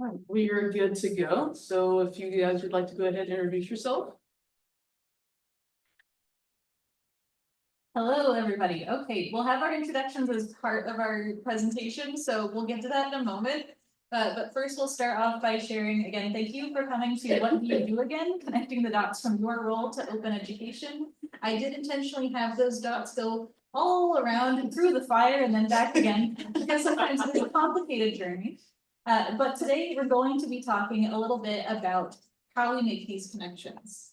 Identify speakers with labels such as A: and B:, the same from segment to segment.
A: All right, we are good to go. So if you guys would like to go ahead and introduce yourself.
B: Hello, everybody. Okay, we'll have our introductions as part of our presentation, so we'll get to that in a moment. But first, we'll start off by sharing again. Thank you for coming to What Do You Do Again, connecting the dots from your role to open education. I did intentionally have those dots go all around and through the fire and then back again, because sometimes it's a complicated journey. But today we're going to be talking a little bit about how we make these connections.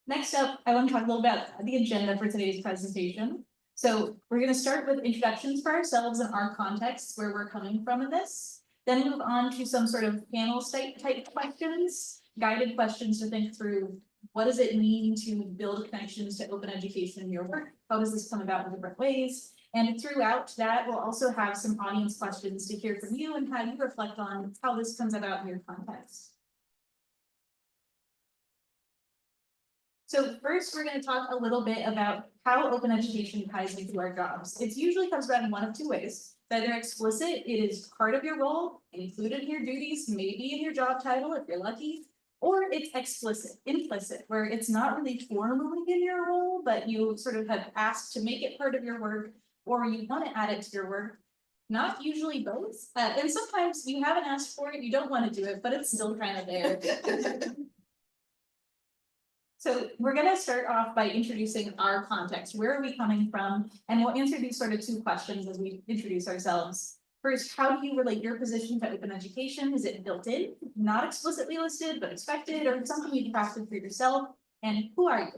B: Next up, I want to talk a little about the agenda for today's presentation. So we're going to start with introductions for ourselves and our contexts, where we're coming from in this, then move on to some sort of panel type questions, guided questions to think through what does it mean to build connections to open education in your work? How does this come about in different ways? And throughout that, we'll also have some audience questions to hear from you and how you reflect on how this comes about in your context. So first, we're going to talk a little bit about how open education ties into our jobs. It usually comes about in one of two ways. It's either explicit, it is part of your role, included in your duties, maybe in your job title if you're lucky, or it's explicit, implicit, where it's not really formally in your role, but you sort of have asked to make it part of your work, or you want to add it to your work. Not usually both. And sometimes you haven't asked for it, you don't want to do it, but it's still kind of there. So we're going to start off by introducing our context. Where are we coming from? And we'll answer these sort of two questions as we introduce ourselves. First, how do you relate your position to open education? Is it built in, not explicitly listed, but expected, or something you've crafted for yourself? And who are you?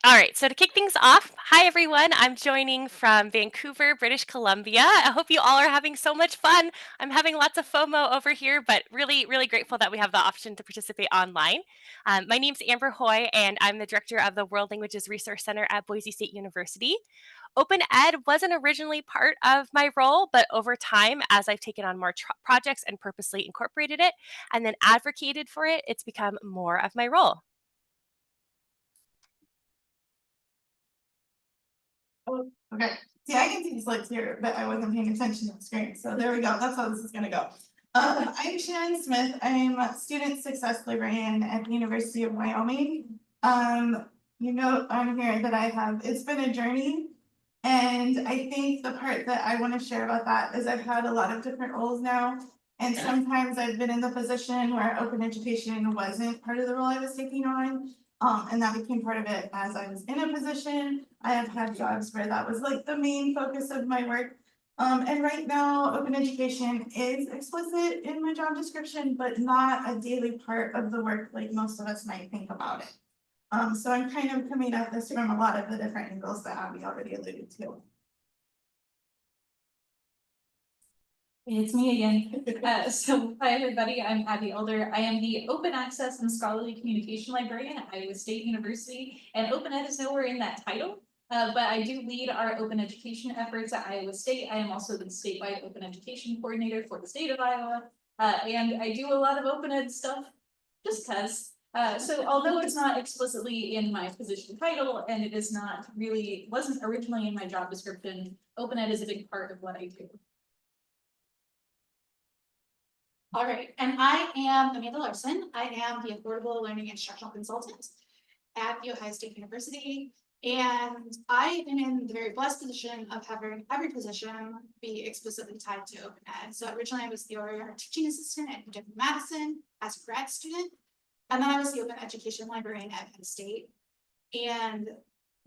C: All right, so to kick things off, hi everyone. I'm joining from Vancouver, British Columbia. I hope you all are having so much fun. I'm having lots of FOMO over here, but really, really grateful that we have the option to participate online. My name's Amber Hoye, and I'm the director of the World Languages Resource Center at Boise State University. Open Ed wasn't originally part of my role, but over time, as I've taken on more projects and purposely incorporated it and then advocated for it, it's become more of my role.
D: Oh, okay. See, I can see the slides here, but I wasn't paying attention to the screen. So there we go. That's how this is going to go. I'm Shannon Smith. I'm a student success librarian at the University of Wyoming. You know on here that it's been a journey. And I think the part that I want to share about that is I've had a lot of different roles now. And sometimes I've been in the position where open education wasn't part of the role I was taking on. And that became part of it as I was in a position. I have had jobs where that was like the main focus of my work. And right now, open education is explicit in my job description, but not a daily part of the work like most of us might think about it. So I'm kind of coming at this from a lot of the different angles that Abbey already alluded to.
B: It's me again. So hi everybody, I'm Abbey Elder. I am the Open Access and Scholarly Communication Librarian at Iowa State University, and Open Ed is nowhere in that title, but I do lead our open education efforts at Iowa State. I am also the statewide open education coordinator for the state of Iowa, and I do a lot of open ed stuff just because. So although it's not explicitly in my position title, and it is not really, wasn't originally in my job description, open ed is a big part of what I do.
E: All right, and I am Amanda Larson. I am the Affordable Learning Instructional Consultant at the Ohio State University. And I am in the very blessed position of having every position be explicitly tied to open ed. So originally I was the OER teaching assistant at Madison as a grad student. And then I was the open education librarian at Penn State. And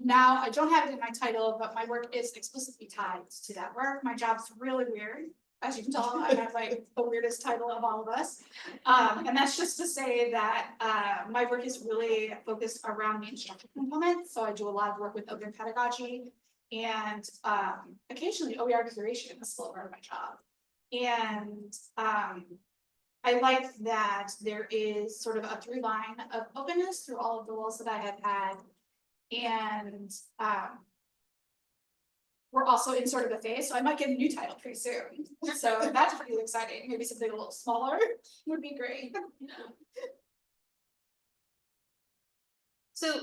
E: now I don't have it in my title, but my work is explicitly tied to that work. My job's really weird. As you can tell, I have like the weirdest title of all of us. And that's just to say that my work is really focused around the instructional component. So I do a lot of work with open pedagogy and occasionally OER curation is still part of my job. And I like that there is sort of a through line of openness through all of the roles that I have had. And we're also in sort of a phase, so I might get a new title pretty soon. So that's pretty exciting. Maybe something a little smaller would be great.
B: So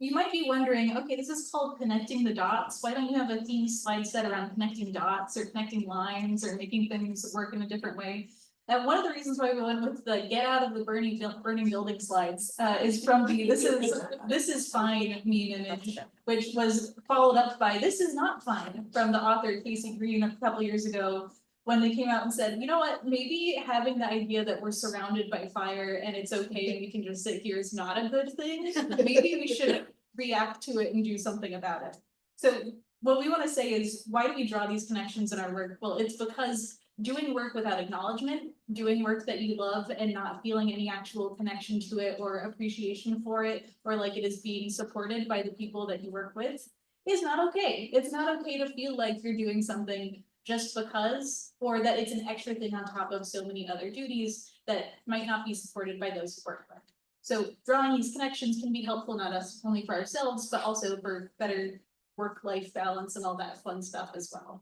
B: You might be wondering, okay, this is called connecting the dots. Why don't you have a theme slide set around connecting dots or connecting lines or making things work in a different way? And one of the reasons why we went with the get out of the burning building slides is from the this is fine meme image, which was followed up by this is not fine from the author Casey Green a couple years ago, when they came out and said, you know what, maybe having the idea that we're surrounded by fire and it's okay and we can just sit here is not a good thing. Maybe we should react to it and do something about it. So what we want to say is, why do we draw these connections in our work? Well, it's because doing work without acknowledgement, doing work that you love and not feeling any actual connection to it or appreciation for it, or like it is being supported by the people that you work with, is not okay. It's not okay to feel like you're doing something just because, or that it's an extra thing on top of so many other duties that might not be supported by those who work with. So drawing these connections can be helpful, not only for ourselves, but also for better work-life balance and all that fun stuff as well.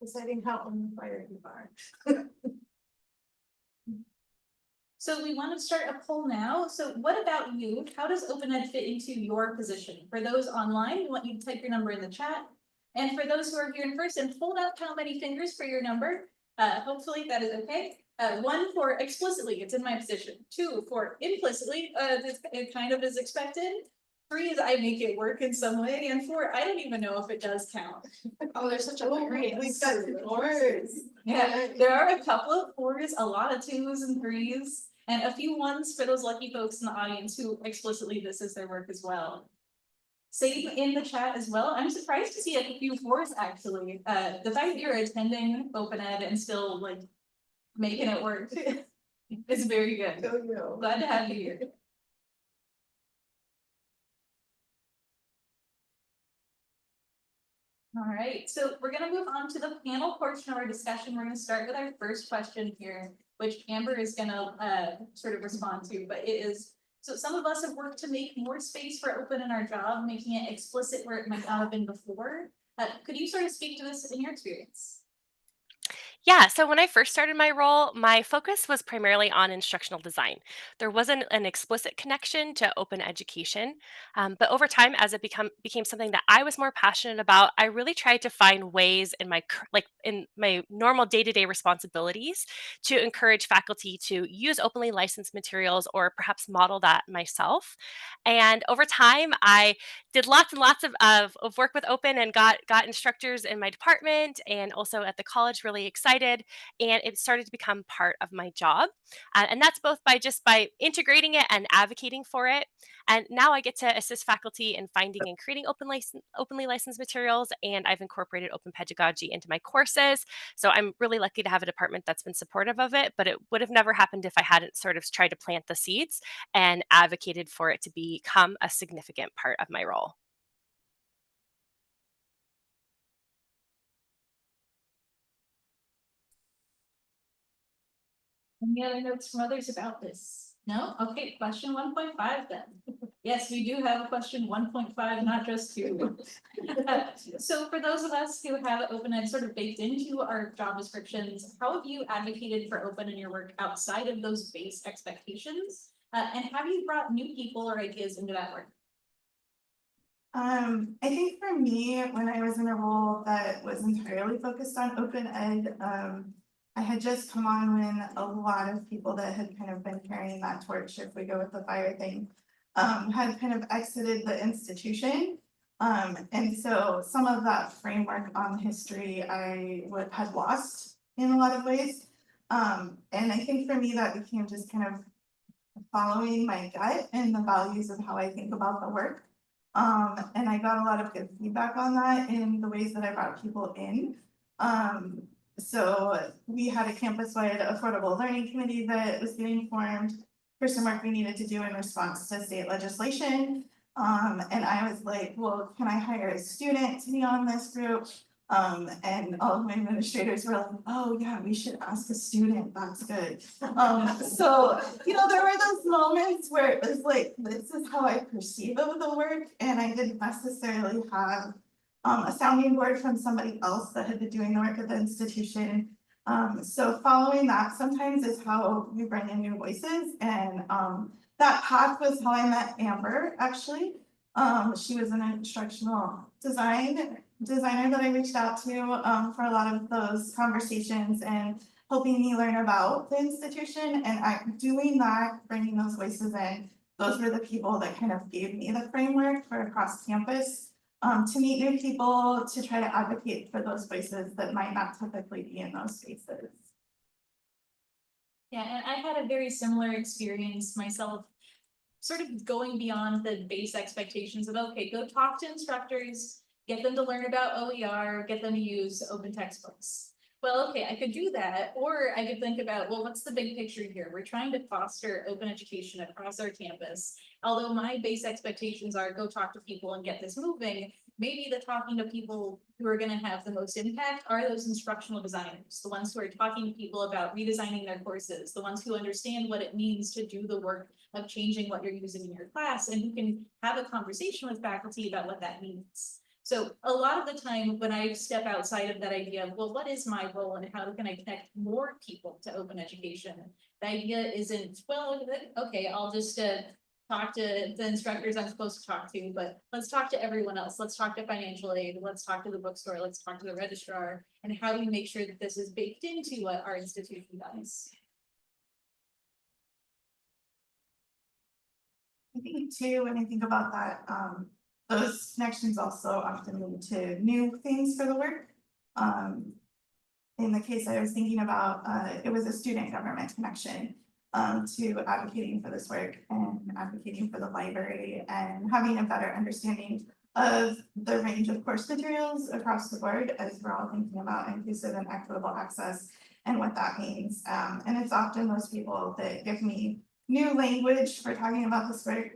D: Deciding how on the fire you are.
B: So we want to start a poll now. So what about you? How does Open Ed fit into your position? For those online, we want you to type your number in the chat. And for those who are here in person, hold out how many fingers for your number. Hopefully that is okay. 1 for explicitly, it's in my position. 2 for implicitly, it kind of is expected. 3 is I make it work in some way, and 4, I don't even know if it does count.
E: Oh, there's such a variance.
D: We've got 4s.
B: Yeah, there are a couple of 4s, a lot of 2s and 3s, and a few 1s for those lucky folks in the audience who explicitly this is their work as well. Same in the chat as well. I'm surprised to see a few 4s actually. The fact that you're attending Open Ed and still like making it work is very good. Glad to have you here. All right, so we're gonna move on to the panel portion of our discussion. We're gonna start with our first question here, which Amber is gonna sort of respond to, but it is, so some of us have worked to make more space for open in our job, making it explicit where it might not have been before. Could you sort of speak to this in your experience?
C: Yeah, so when I first started my role, my focus was primarily on instructional design. There wasn't an explicit connection to open education, but over time, as it became something that I was more passionate about, I really tried to find ways in in my normal day-to-day responsibilities to encourage faculty to use openly licensed materials or perhaps model that myself. And over time, I did lots and lots of work with open and got instructors in my department and also at the college really excited, and it started to become part of my job. And that's both by integrating it and advocating for it. And now I get to assist faculty in finding and creating openly licensed materials, and I've incorporated open pedagogy into my courses. So I'm really lucky to have a department that's been supportive of it, but it would have never happened if I hadn't sort of tried to plant the seeds and advocated for it to become a significant part of my role.
B: Any other notes from others about this? No? Okay, question 1.5 then. Yes, we do have a question 1.5, not just 2. So for those of us who have open ed sort of baked into our job descriptions, how have you advocated for open in your work outside of those base expectations? And have you brought new people or ideas into that work?
D: I think for me, when I was in a role that was entirely focused on open ed, I had just come on when a lot of people that had kind of been carrying that torch, if we go with the fire thing, had kind of exited the institution. And so some of that framework on history I had lost in a lot of ways. And I think for me that became just kind of following my gut and the values of how I think about the work. And I got a lot of good feedback on that in the ways that I brought people in. So we had a campus-wide affordable learning committee that was getting formed for some work we needed to do in response to state legislation. And I was like, well, can I hire a student to be on this group? And all of my administrators were like, oh yeah, we should ask a student, that's good. So, you know, there were those moments where it was like, this is how I perceive of the work, and I didn't necessarily have a sounding board from somebody else that had been doing the work at the institution. So following that sometimes is how we bring in new voices, and that path was how I met Amber, actually. She was an instructional designer that I reached out to for a lot of those conversations and helping me learn about the institution. And doing that, bringing those voices in, those were the people that kind of gave me the framework for across campus to meet new people, to try to advocate for those voices that might not typically be in those spaces.
B: Yeah, and I had a very similar experience myself, sort of going beyond the base expectations of, okay, go talk to instructors, get them to learn about OER, get them to use open textbooks. Well, okay, I could do that, or I could think about, well, what's the big picture here? We're trying to foster open education across our campus. Although my base expectations are go talk to people and get this moving, maybe the talking to people who are gonna have the most impact are those instructional designers, the ones who are talking to people about redesigning their courses, the ones who understand what it means to do the work of changing what you're using in your class, and who can have a conversation with faculty about what that means. So a lot of the time when I step outside of that idea of, well, what is my role and how can I connect more people to open education? The idea isn't, well, okay, I'll just talk to the instructors I'm supposed to talk to, but let's talk to everyone else. Let's talk to financial aid, let's talk to the bookstore, let's talk to the registrar, and how do we make sure that this is baked into what our institution does?
D: I think too, when I think about that, those connections also often lead to new things for the work. In the case I was thinking about, it was a student government connection to advocating for this work and advocating for the library and having a better understanding of the range of course materials across the board as we're all thinking about inclusive and equitable access and what that means. And it's often those people that give me new language for talking about this work.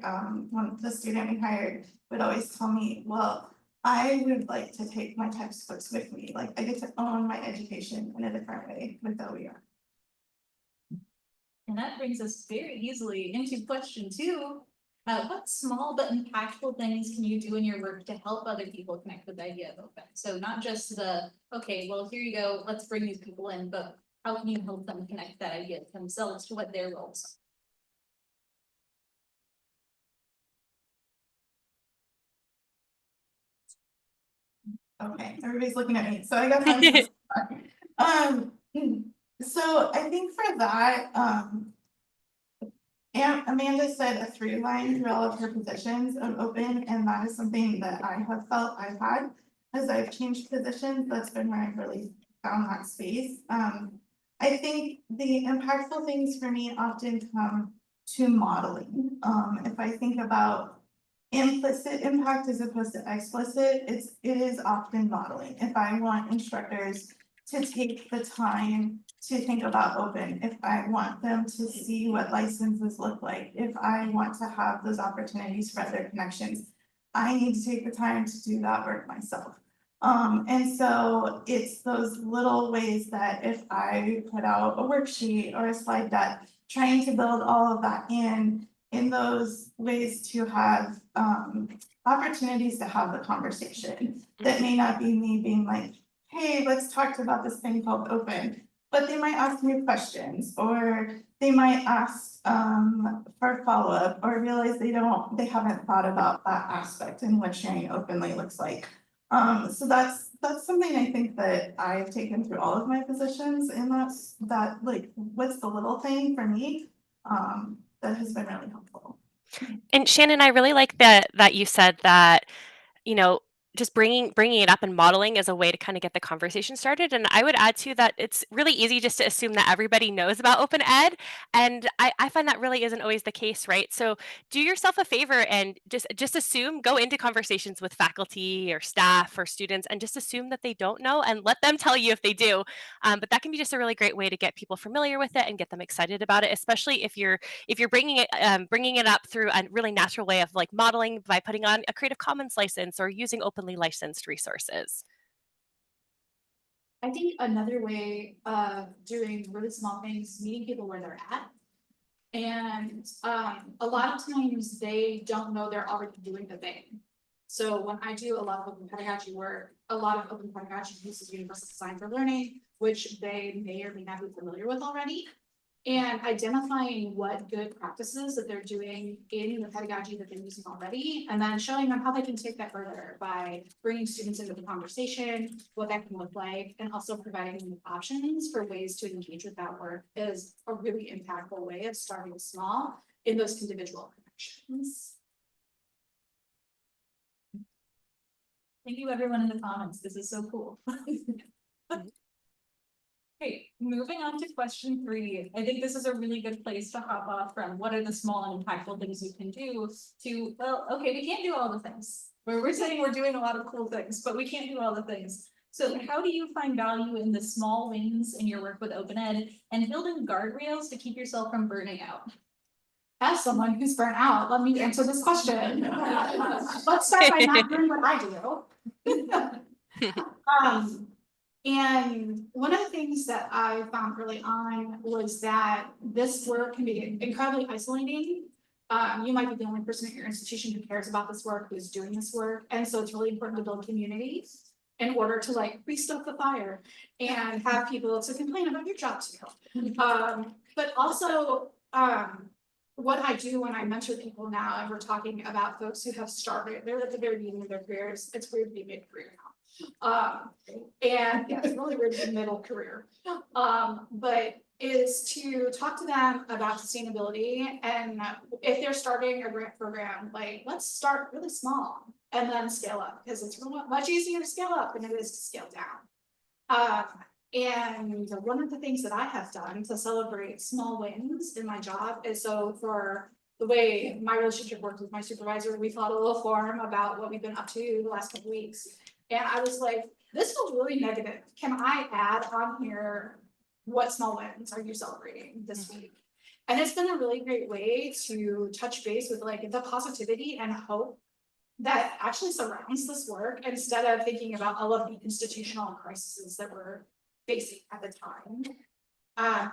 D: When the student we hired would always tell me, well, I would like to take my textbooks with me, like I get to own my education in a different way with OER.
B: And that brings us very easily into question 2. What small but impactful things can you do in your work to help other people connect with the idea of open? So not just the, okay, well, here you go, let's bring these people in, but how can you help them connect that idea themselves to what their roles are?
D: Okay, everybody's looking at me, so I guess I'm so I think for that, Amanda said a through line through all of her positions of open, and that is something that I have felt I've had as I've changed positions. That's been where I've really found that space. I think the impactful things for me often come to modeling. If I think about implicit impact as opposed to explicit, it is often modeling. If I want instructors to take the time to think about open, if I want them to see what licenses look like, if I want to have those opportunities for other connections, I need to take the time to do that work myself. And so it's those little ways that if I put out a worksheet or a slide deck, trying to build all of that in those ways to have opportunities to have the conversation that may not be me being like, hey, let's talk about this thing called open, but they might ask me questions, or they might ask for follow-up, or realize they haven't thought about that aspect and what sharing openly looks like. So that's something I think that I've taken through all of my positions, and that's like, what's the little thing for me that has been really helpful.
C: And Shannon, I really like that you said that, you know, just bringing it up and modeling as a way to kind of get the conversation started. And I would add to that, it's really easy just to assume that everybody knows about open ed. And I find that really isn't always the case, right? So do yourself a favor and just assume, go into conversations with faculty or staff or students and just assume that they don't know and let them tell you if they do. But that can be just a really great way to get people familiar with it and get them excited about it, especially if you're bringing it up through a really natural way of like modeling by putting on a Creative Commons license or using openly licensed resources.
E: I think another way of doing really small things, meeting people where they're at. And a lot of times they don't know they're already doing the thing. So when I do a lot of open pedagogy work, a lot of open pedagogy uses universal design for learning, which they may or may not be familiar with already. and identifying what good practices that they're doing in the pedagogy that they're using already, and then showing them how they can take that further by bringing students into the conversation, what that can look like, and also providing them with options for ways to engage with that work is a really impactful way of starting small in those individual connections.
B: Thank you, everyone in the comments. This is so cool. Okay, moving on to question 3. I think this is a really good place to hop off from what are the small and impactful things you can do to, well, okay, we can't do all the things. We're saying we're doing a lot of cool things, but we can't do all the things. So how do you find value in the small wins in your work with Open Ed and building guardrails to keep yourself from burning out?
E: As someone who's burnt out, let me answer this question. Let's start by not doing what I do. And one of the things that I found early on was that this work can be incredibly isolating. You might be the only person at your institution who cares about this work, who's doing this work, and so it's really important to build communities in order to like restoke the fire and have people to complain about your job too. But also, what I do when I mentor people now, and we're talking about folks who have started, they're at the very beginning of their careers, it's weird to be mid-career now. And yeah, it's really weird to be middle career. But is to talk to them about sustainability, and if they're starting a grant program, like let's start really small and then scale up, because it's much easier to scale up than it is to scale down. And one of the things that I have done to celebrate small wins in my job is, so for the way my relationship works with my supervisor, we filled out a little form about what we've been up to the last couple weeks. And I was like, this feels really negative. Can I add on here, what small wins are you celebrating this week? And it's been a really great way to touch base with like the positivity and hope that actually surrounds this work, instead of thinking about all of the institutional crises that we're facing at the time.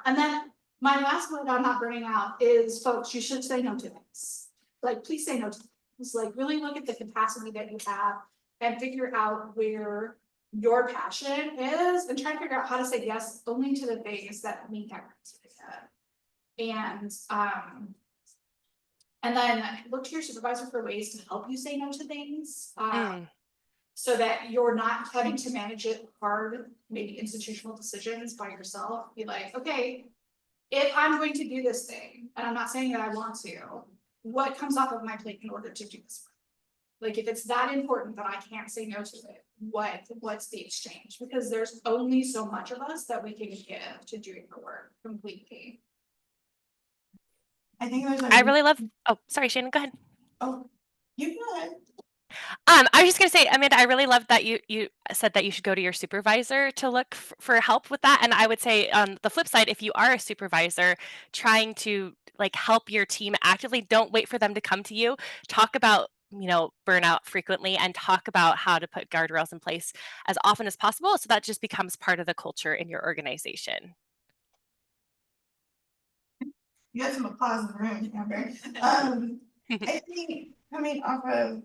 E: And then my last word on not burning out is, folks, you should say no to things. Like, please say no to things. Like, really look at the capacity that you have and figure out where your passion is, and try to figure out how to say yes only to the things that meet that criteria. And then look to your supervisor for ways to help you say no to things. So that you're not having to manage it hard, maybe institutional decisions by yourself. Be like, okay, if I'm going to do this thing, and I'm not saying that I want to, what comes off of my plate in order to do this work? Like, if it's that important that I can't say no to it, what's the exchange? Because there's only so much of us that we can give to doing the work completely.
D: I think there's
C: I really love, oh, sorry, Shannon, go ahead.
D: Oh, you go ahead.
C: I was just gonna say, Amanda, I really love that you said that you should go to your supervisor to look for help with that. And I would say on the flip side, if you are a supervisor trying to like help your team actively, don't wait for them to come to you. Talk about, you know, burnout frequently, and talk about how to put guardrails in place as often as possible, so that just becomes part of the culture in your organization.
D: You got some applause in the room, Amber. I think coming off of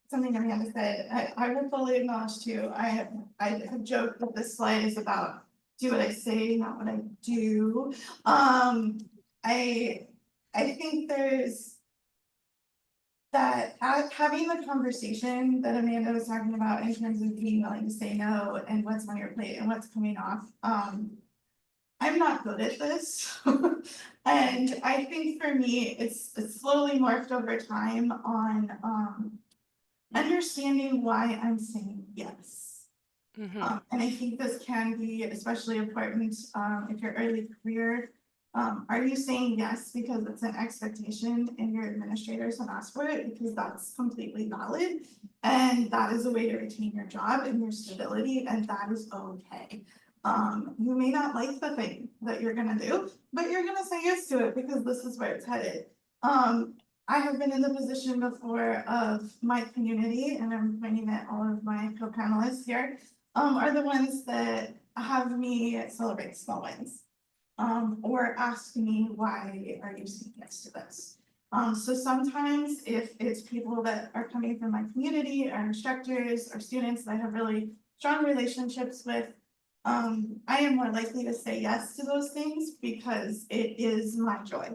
D: something Amanda said, I would fully acknowledge too. I have joked that this slide is about do what I say, not what I do. I think there's that having the conversation that Amanda was talking about in terms of being willing to say no and what's on your plate and what's coming off. I'm not good at this. And I think for me, it's slowly morphed over time on understanding why I'm saying yes. And I think this can be especially important if you're early career. Are you saying yes because it's an expectation and your administrators have asked for it? Because that's completely valid. And that is a way to retain your job and your stability, and that is okay. You may not like the thing that you're gonna do, but you're gonna say yes to it because this is where it's headed. I have been in the position before of my community, and I'm pointing at all of my co-panelists here, are the ones that have me celebrate small wins. Or ask me, why are you saying yes to this? So sometimes if it's people that are coming from my community, or instructors or students that I have really strong relationships with, I am more likely to say yes to those things because it is my joy.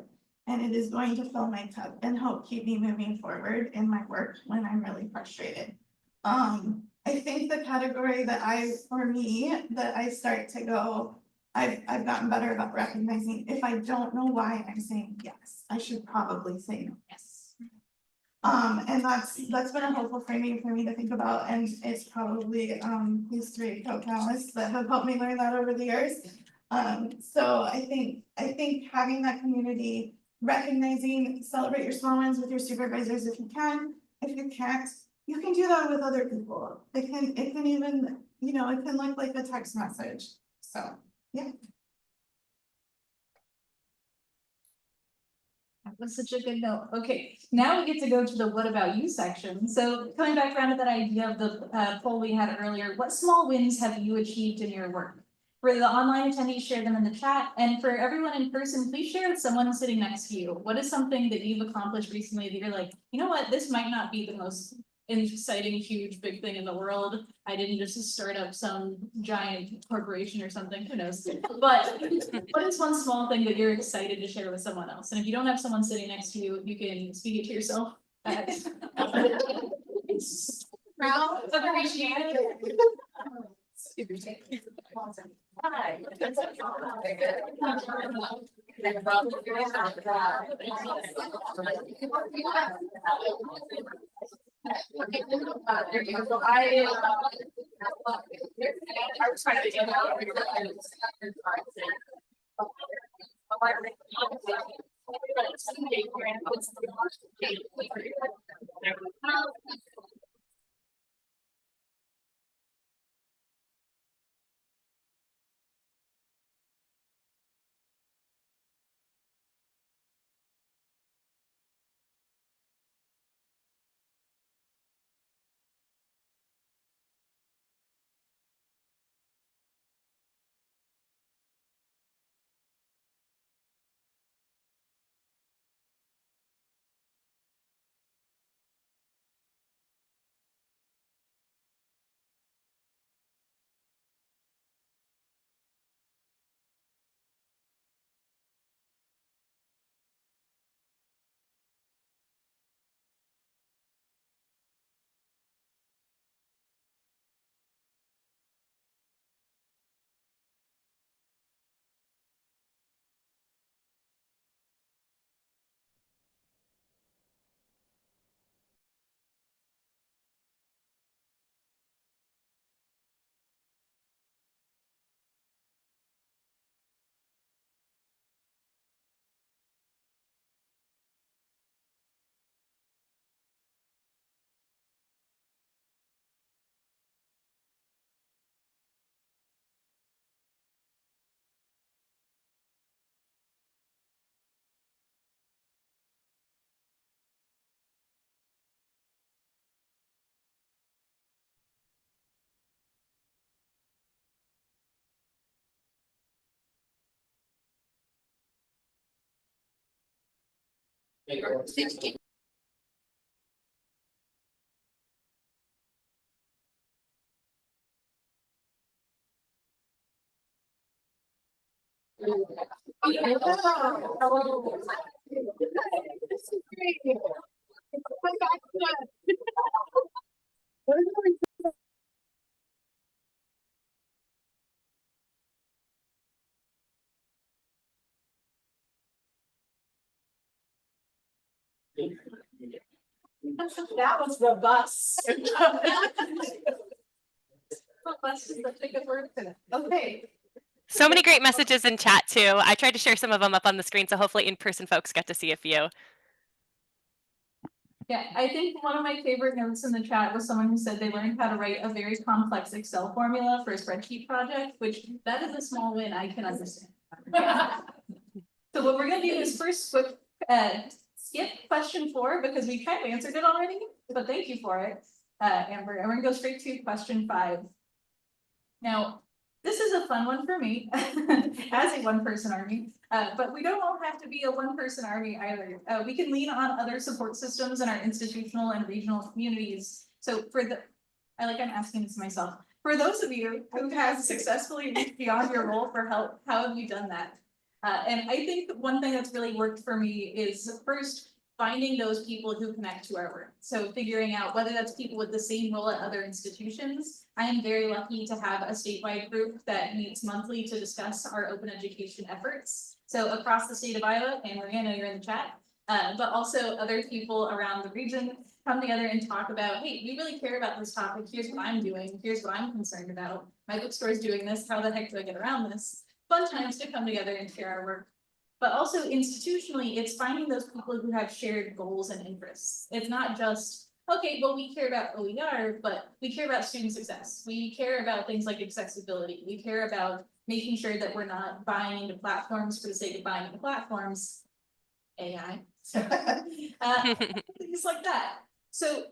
D: And it is going to fill my cup and help keep me moving forward in my work when I'm really frustrated. I think the category that for me, that I start to go, I've gotten better about recognizing if I don't know why I'm saying yes, I should probably say no.
E: Yes.
D: And that's been a helpful framing for me to think about, and it's probably these three co-panelists that have helped me learn that over the years. So I think having that community, recognizing, celebrate your small wins with your supervisors if you can. If you can't, you can do that with other people. It can even, you know, it can look like a text message. So, yeah.
B: That was such a good note. Okay, now we get to go to the what about you section. So coming back around to that idea of the poll we had earlier, what small wins have you achieved in your work? For the online attendees, share them in the chat. And for everyone in person, please share with someone sitting next to you. What is something that you've accomplished recently that you're like, you know what, this might not be the most exciting, huge, big thing in the world. I didn't just start up some giant corporation or something, who knows? But what is one small thing that you're excited to share with someone else? And if you don't have someone sitting next to you, you can speak it to yourself.
E: Proud of appreciated.
B: Hi.
E: There you go. So I was trying to get out.
B: That was robust. Robust is such a good word for that. Okay.
C: So many great messages in chat too. I tried to share some of them up on the screen, so hopefully in-person folks get to see a few.
B: Yeah, I think one of my favorite notes in the chat was someone who said they learned how to write a very complex Excel formula for a spreadsheet project, which that is a small win I can understand. So what we're gonna do is first skip question 4 because we kind of answered it already, but thank you for it, Amber. And we're gonna go straight to question 5. Now, this is a fun one for me as a one-person army, but we don't all have to be a one-person army either. We can lean on other support systems in our institutional and regional communities. So I'm asking this myself. For those of you who have successfully reached beyond your role for help, how have you done that? And I think one thing that's really worked for me is first finding those people who connect to our work. So figuring out whether that's people with the same role at other institutions. I am very lucky to have a statewide group that meets monthly to discuss our open education efforts. So across the state of Iowa, and Maria, I know you're in the chat, but also other people around the region come together and talk about, hey, we really care about this topic. Here's what I'm doing. Here's what I'm concerned about. My bookstore is doing this. How the heck do I get around this? Fun times to come together and share our work. But also institutionally, it's finding those people who have shared goals and interests. It's not just, okay, well, we care about OER, but we care about student success. We care about things like accessibility. We care about making sure that we're not buying into platforms for the sake of buying into platforms. AI. Things like that. So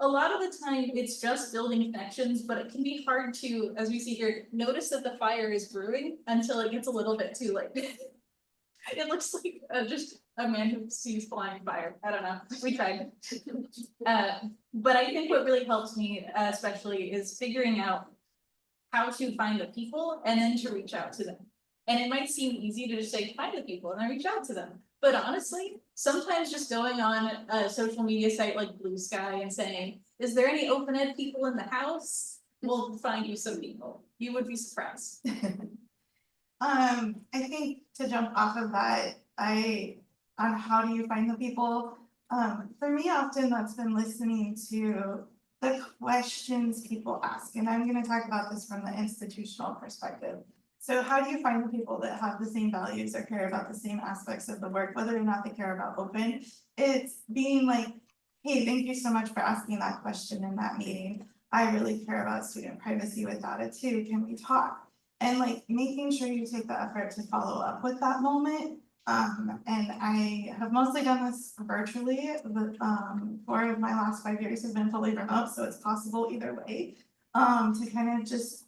B: a lot of the time it's just building connections, but it can be hard to, as we see here, notice that the fire is brewing until it gets a little bit too late. It looks like just a man who sees flying fire. I don't know. We tried. But I think what really helps me, especially, is figuring out how to find the people and then to reach out to them. And it might seem easy to just say, find the people and then reach out to them. But honestly, sometimes just going on a social media site like Blue Sky and saying, is there any open ed people in the house? We'll find you some people. You would be surprised.
D: I think to jump off of that, on how do you find the people? For me, often that's been listening to the questions people ask, and I'm gonna talk about this from the institutional perspective. So how do you find the people that have the same values or care about the same aspects of the work, whether or not they care about open? It's being like, hey, thank you so much for asking that question in that meeting. I really care about student privacy with data too. Can we talk? And like making sure you take the effort to follow up with that moment. And I have mostly done this virtually, but 4 of my last 5 years have been fully remote, so it's possible either way. To kind of just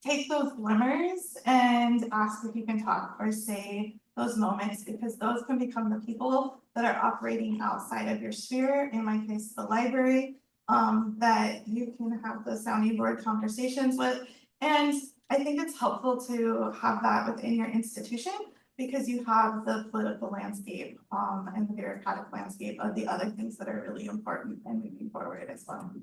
D: take those glimmers and ask if you can talk or say those moments, because those can become the people that are operating outside of your sphere, in my case, the library, that you can have the sounding board conversations with. And I think it's helpful to have that within your institution because you have the political landscape and the bureaucratic landscape of the other things that are really important and moving forward as well.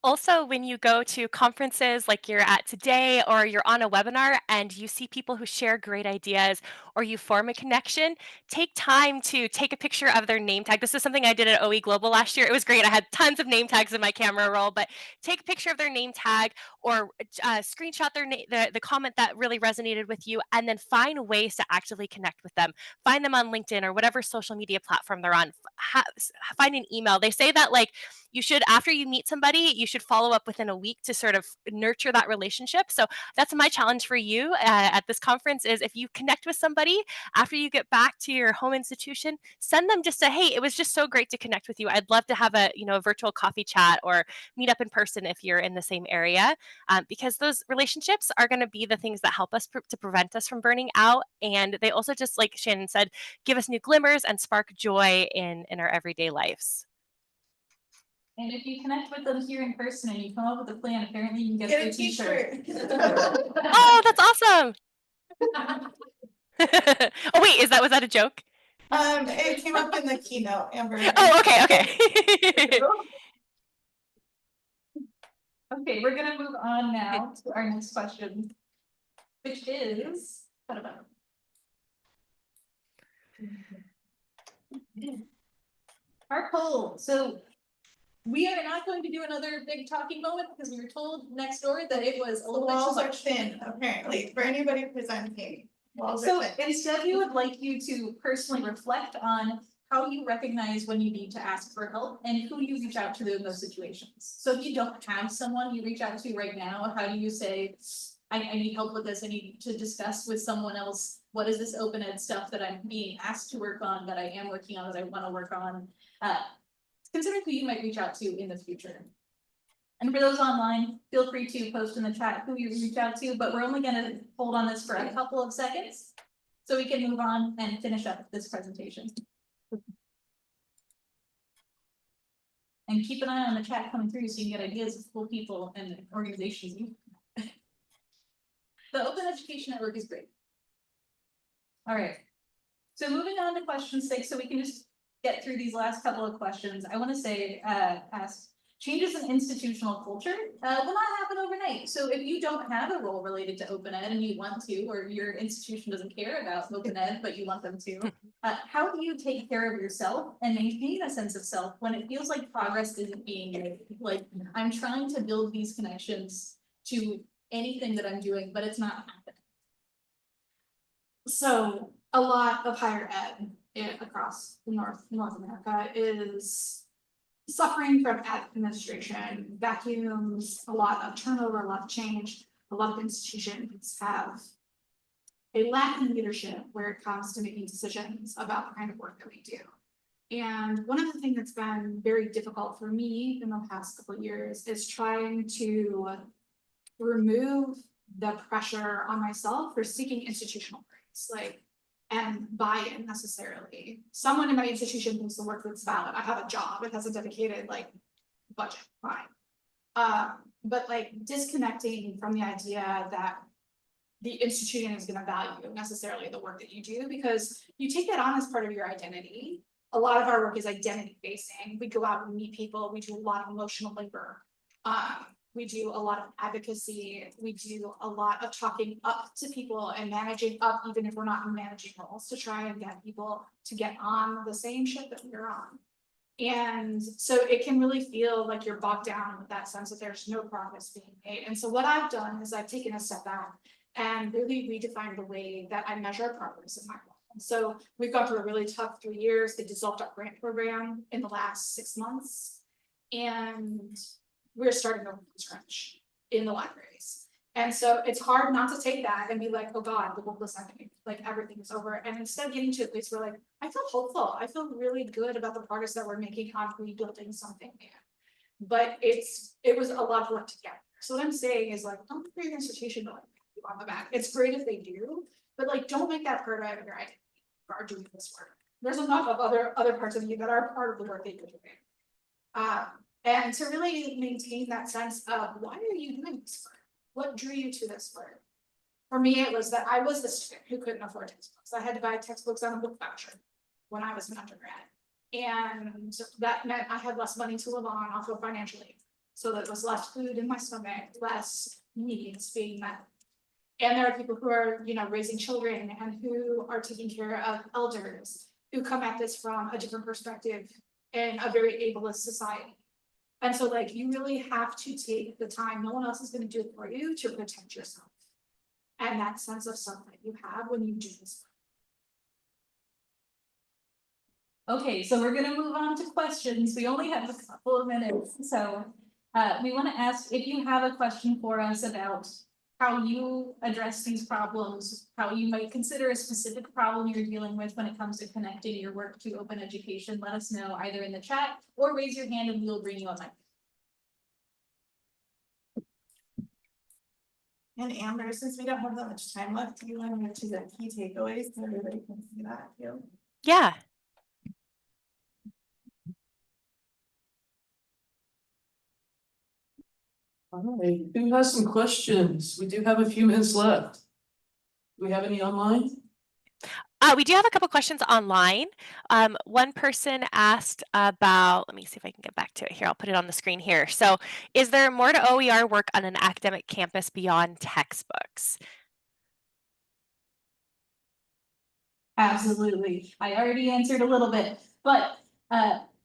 C: Also, when you go to conferences like you're at today, or you're on a webinar and you see people who share great ideas, or you form a connection, take time to take a picture of their name tag. This is something I did at OE Global last year. It was great. I had tons of name tags in my camera roll, but take a picture of their name tag or screenshot their the comment that really resonated with you, and then find ways to actively connect with them. Find them on LinkedIn or whatever social media platform they're on. Find an email. They say that like you should, after you meet somebody, you should follow up within a week to sort of nurture that relationship. So that's my challenge for you at this conference is if you connect with somebody after you get back to your home institution, send them just a, hey, it was just so great to connect with you. I'd love to have a, a virtual coffee chat or meet up in person if you're in the same area, because those relationships are going to be the things that help us to prevent us from burning out. And they also, just like Shannon said, give us new glimmers and spark joy in our everyday lives.
B: And if you connect with them here in person and you come up with a plan, apparently you can get a t-shirt.
C: Oh, that's awesome. Oh wait, was that a joke?
D: It came up in the keynote, Amber.
C: Oh, okay.
B: Okay, we're gonna move on now to our next question, which is, our poll. So we are not going to do another big talking moment because we were told next door that it was a little bit too
D: Walls are
B: much.
D: thin, apparently, for anybody presenting. Walls
B: So
D: are thin.
B: instead, we would like you to personally reflect on how you recognize when you need to ask for help and who you reach out to in those situations. So if you don't have someone you reach out to right now, how do you say, I need help with this, I need to discuss with someone else, what is this open ed stuff that I'm being asked to work on, that I am working on, that I want to work on. Consider who you might reach out to in the future. And for those online, feel free to post in the chat who you reach out to, but we're only going to hold on this for a couple of seconds so we can move on and finish up this presentation. And keep an eye on the chat coming through so you can get ideas of cool people and organizations. The Open Education Network is great. All right. So moving on to question 6, so we can just get through these last couple of questions. I want to say, ask, changes in institutional culture will not happen overnight. So if you don't have a role related to open ed and you want to, or your institution doesn't care about open ed, but you want them to, how do you take care of yourself and maintain a sense of self when it feels like progress isn't being made? Like, I'm trying to build these connections to anything that I'm doing, but it's not happening.
E: So a lot of higher ed across North America is suffering from administration, vacuums, a lot of turnover, a lot of change. A lot of institutions have a lack in leadership where it comes to making decisions about the kind of work that we do. And one of the things that's been very difficult for me in the past couple of years is trying to remove the pressure on myself for seeking institutional praise, like, and buy-in necessarily. Someone in my institution thinks the work that's valid. I have a job, it has a dedicated like budget, fine. But like disconnecting from the idea that the institution is going to value necessarily the work that you do, because you take that on as part of your identity. A lot of our work is identity basing. We go out and meet people, we do a lot of emotional labor. We do a lot of advocacy. We do a lot of talking up to people and managing up, even if we're not in managing roles, to try and get people to get on the same ship that we're on. And so it can really feel like you're bogged down with that sense that there's no progress being made. And so what I've done is I've taken a step back and really redefined the way that I measure progress in my role. And so we've gone through a really tough 3 years. They dissolved our grant program in the last 6 months. And we're starting over from scratch in the libraries. And so it's hard not to take that and be like, oh God, the world is ending, like everything is over. And instead of getting to a place where like, I feel hopeful, I feel really good about the progress that we're making on rebuilding something new. But it was a lot of work to get there. So what I'm saying is like, don't create an institution to like you on the back. It's great if they do, but like don't make that part of your identity. You are doing this work. There's enough of other parts of you that are part of the work that you're doing. And to really maintain that sense of why are you doing this work? What drew you to this work? For me, it was that I was the student who couldn't afford textbooks. I had to buy textbooks on a book voucher when I was an undergrad. And that meant I had less money to live on off of financial aid. So there was less food in my stomach, less needs being met. And there are people who are, raising children and who are taking care of elders who come at this from a different perspective in a very ableist society. And so like, you really have to take the time, no one else is going to do it for you, to protect yourself. And that sense of self that you have when you do this
B: work. Okay, so we're gonna move on to questions. We only have a couple of minutes. So we want to ask if you have a question for us about how you address these problems, how you might consider a specific problem you're dealing with when it comes to connecting your work to open education. Let us know either in the chat or raise your hand and we'll bring you on mic.
D: And Amber, since we don't have that much time left, do you want to move to the key takeaways so everybody can see that too?
C: Yeah.
A: All right, who has some questions? We do have a few minutes left. Do we have any online?
C: We do have a couple questions online. One person asked about, let me see if I can get back to it here. I'll put it on the screen here. So is there more to OER work on an academic campus beyond textbooks?
B: Absolutely. I already answered a little bit, but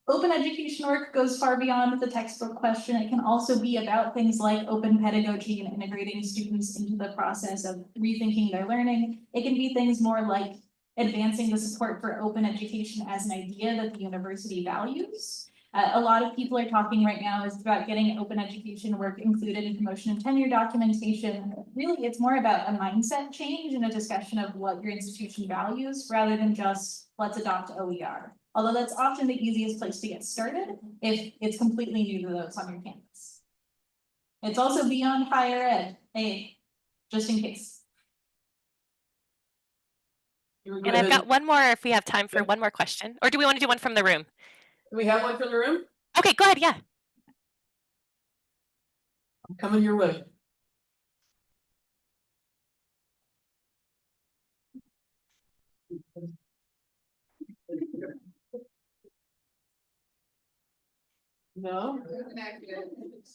B: open education work goes far beyond the textbook question. It can also be about things like open pedagogy and integrating students into the process of rethinking their learning. It can be things more like advancing the support for open education as an idea that the university values. A lot of people are talking right now is about getting open education work included in promotion and tenure documentation. Really, it's more about a mindset change and a discussion of what your institution values rather than just let's adopt OER. Although that's often the easiest place to get started if it's completely new to those on your campus. It's also beyond higher ed, just in case.
C: And I've got one more if we have time for one more question. Or do we want to do one from the room?
A: Do we have one from the room?
C: Okay, go ahead. Yeah.
A: I'm coming your way. No?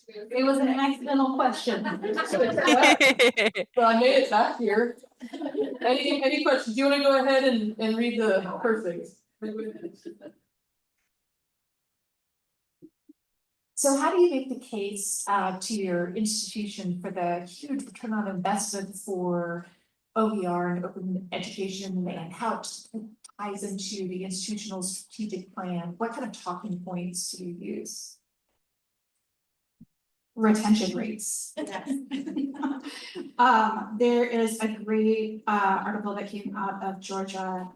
B: It was an accidental question.
A: Well, I made it back here. Any questions? Do you want to go ahead and read the perfect?
F: So how do you make the case to your institution for the huge return on investment for OER and open education and how it ties into the institutional strategic plan? What kind of talking points do you use? Retention rates.
D: There is a great article that came out of Georgia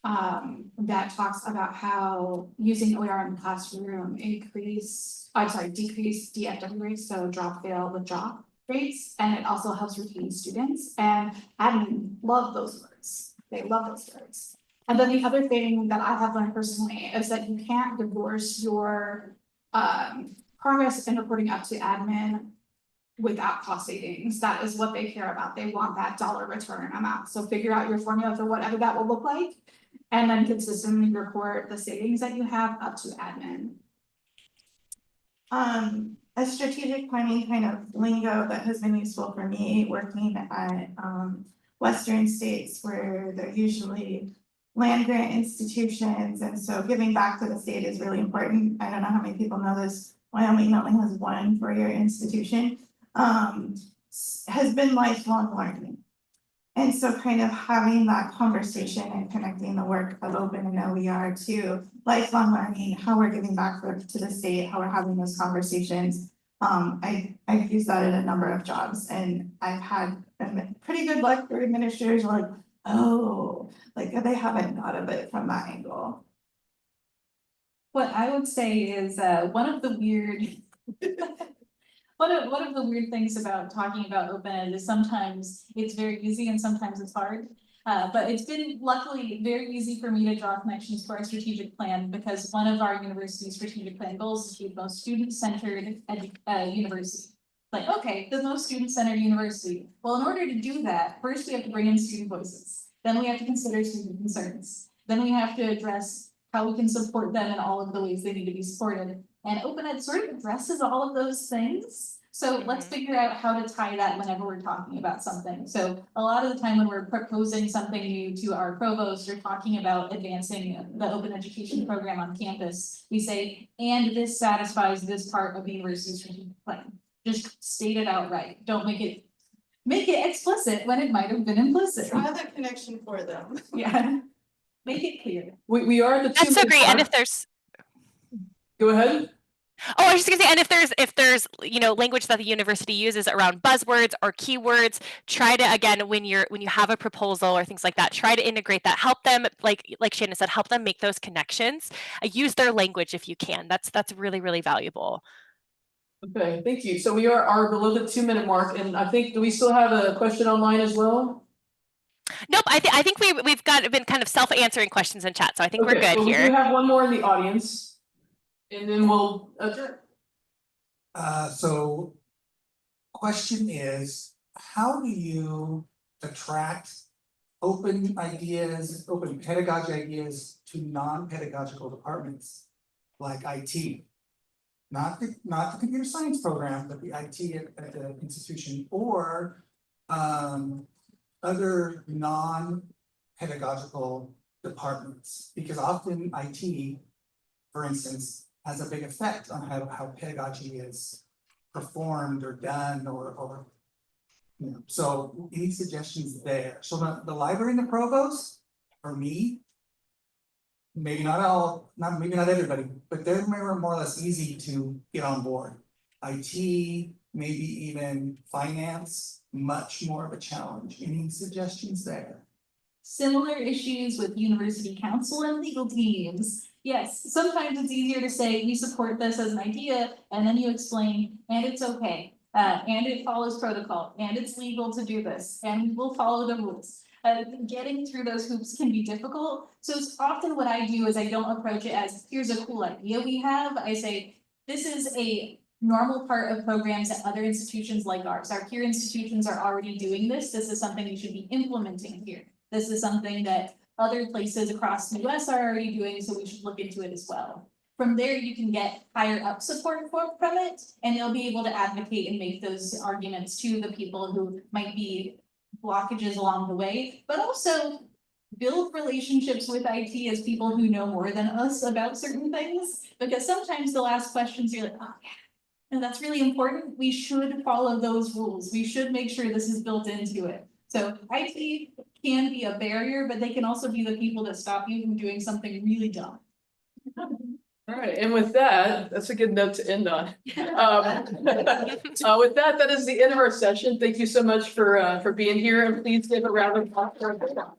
D: that talks about how using OER in the classroom decrease DFW rates, so drop fail withdraw rates, and it also helps retain students, and admin love those words. They love those words. And then the other thing that I have learned personally is that you can't divorce your progress and reporting up to admin without cost savings. That is what they care about. They want that dollar return amount. So figure out your formula for whatever that will look like, and then consistently report the savings that you have up to admin. A strategic planning kind of lingo that has been useful for me working at Western states where they're usually land grant institutions, and so giving back to the state is really important. I don't know how many people know this. Wyoming only has one four-year institution, has been lifelong learning. And so kind of having that conversation and connecting the work of Open and OER to lifelong learning, how we're giving back to the state, how we're having those conversations. I've used that in a number of jobs, and I've had pretty good luck where administrators are like, oh, like they haven't thought of it from that angle.
B: What I would say is one of the weird one of the weird things about talking about open ed is sometimes it's very easy and sometimes it's hard. But it's been luckily very easy for me to draw connections to our strategic plan, because one of our university strategic plan goals is to be the most student-centered university. Like, okay, the most student-centered university. Well, in order to do that, first we have to bring in student voices. Then we have to consider student concerns. Then we have to address how we can support them in all of the ways they need to be supported. And open ed sort of addresses all of those things. So let's figure out how to tie that whenever we're talking about something. So a lot of the time when we're proposing something new to our provost or talking about advancing the open education program on campus, we say, and this satisfies this part of the university's strategic plan. Just state it outright. Don't make it explicit when it might have been implicit.
D: Draw the connection for them.
B: Yeah. Make it clear.
A: We are at the 2
C: That's so
A: minute
C: great. And
A: mark.
C: if there's,
A: Go ahead.
C: oh, I was just gonna say, and if there's language that the university uses around buzzwords or keywords, try to, again, when you have a proposal or things like that, try to integrate that. Help them, like Shannon said, help them make those connections. Use their language if you can. That's really, really valuable.
A: Okay, thank you. So we are below the 2 minute mark, and I think, do we still have a question online as well?
C: Nope, I think we've been kind of self-answering questions in chat, so I think we're good
A: well,
C: here.
A: We do have one more in the audience, and then we'll adjourn.
G: So question is, how do you attract open ideas, open pedagogy ideas to non-pedagogical departments like IT? Not the computer science program, but the IT at the institution, or other non-pedagogical departments, because often IT, for instance, has a big effect on how pedagogy is performed or done, or so any suggestions there? So the library and the provost, for me, maybe not all, maybe not everybody, but they're more or less easy to get on board. IT, maybe even finance, much more of a challenge. Any suggestions there?
B: Similar issues with university council and legal teams. Yes, sometimes it's easier to say, we support this as an idea, and then you explain, and it's okay. And it follows protocol, and it's legal to do this, and we'll follow the rules. Getting through those hoops can be difficult. So it's often what I do is I don't approach it as, here's a cool idea we have. I say, This is a normal part of programs at other institutions like ours. Our peer institutions are already doing this. This is something we should be implementing here. This is something that other places across the US are already doing, so we should look into it as well. From there, you can get higher up support from it, and you'll be able to advocate and make those arguments to the people who might be blockages along the way, but also build relationships with IT as people who know more than us about certain things, because sometimes they'll ask questions, you're like, oh yeah, and that's really important. We should follow those rules. We should make sure this is built into it. So IT can be a barrier, but they can also be the people that stop you from doing something really dumb.
A: All right, and with that, that's a good note to end on. With that, that is the end of our session. Thank you so much for being here, and please give a round of applause for everyone.